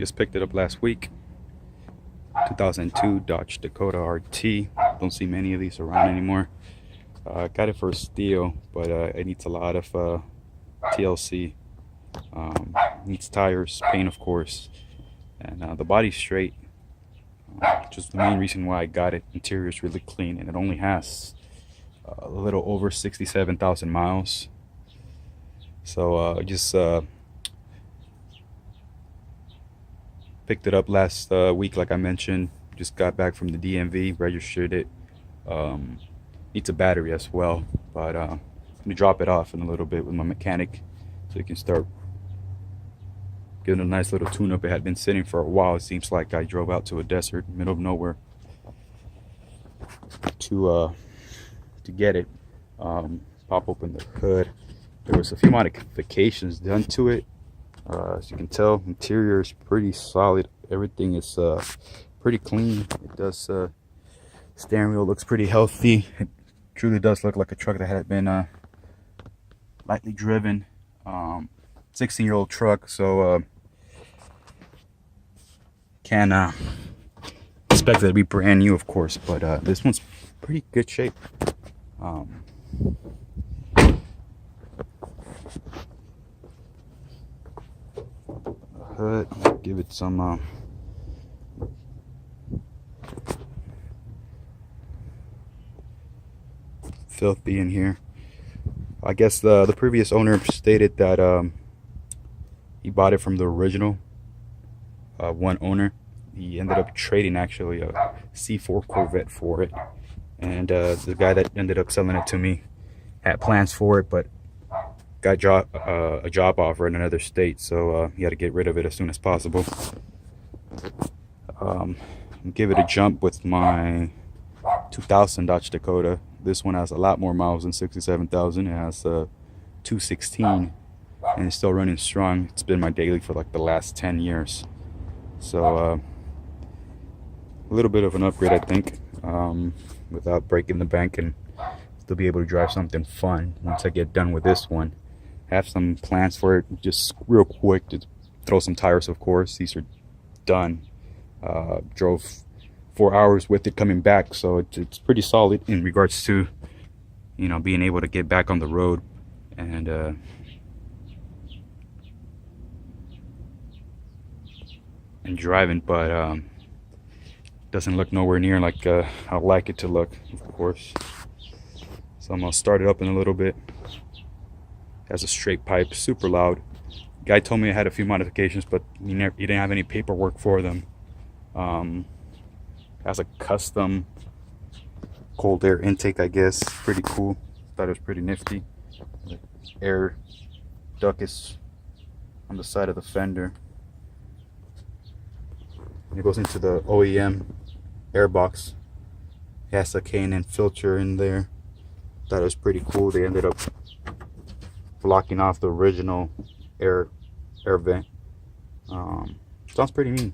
Just picked it up last week. 2002 Dodge Dakota RT. Don't see many of these around anymore. Got it for a steal, but it needs a lot of TLC. Needs tires, paint of course, and the body's straight, which is the main reason why I got it. Interior is really clean, and it only has a little over 67,000 miles. So just picked it up last week, like I mentioned. Just got back from the DMV, registered it. Needs a battery as well, but I'm gonna drop it off in a little bit with my mechanic so he can start getting a nice little tune-up. It had been sitting for a while. It seems like I drove out to a desert, middle of nowhere, to get it. Pop open the hood. There was a few modifications done to it. As you can tell, interior is pretty solid. Everything is pretty clean. It does. Steering wheel looks pretty healthy. It truly does look like a truck that had been lightly driven. 16-year-old truck, so can expect it to be brand new, of course, but this one's pretty good shape. Hood, give it some filthy in here. I guess the previous owner stated that he bought it from the original one owner. He ended up trading actually a C4 Corvette for it, and the guy that ended up selling it to me had plans for it, but got a job offer in another state, so he had to get rid of it as soon as possible. Give it a jump with my 2000 Dodge Dakota. This one has a lot more miles than 67,000. It has 216, and it's still running strong. It's been my daily for like the last 10 years. So a little bit of an upgrade, I think, without breaking the bank, and still be able to drive something fun once I get done with this one. Have some plans for it, just real quick, to throw some tires, of course. These are done. Drove 4 hours with it coming back, so it's pretty solid in regards to, you know, being able to get back on the road and driving, but doesn't look nowhere near like I'd like it to look, of course. So I'm gonna start it up in a little bit. Has a straight pipe, super loud. Guy told me I had a few modifications, but he didn't have any paperwork for them. Has a custom cold air intake, I guess. Pretty cool. Thought it was pretty nifty. The air duct is on the side of the fender. It goes into the OEM air box. It has a K&N filter in there. Thought it was pretty cool. They ended up blocking off the original air vent. Sounds pretty neat.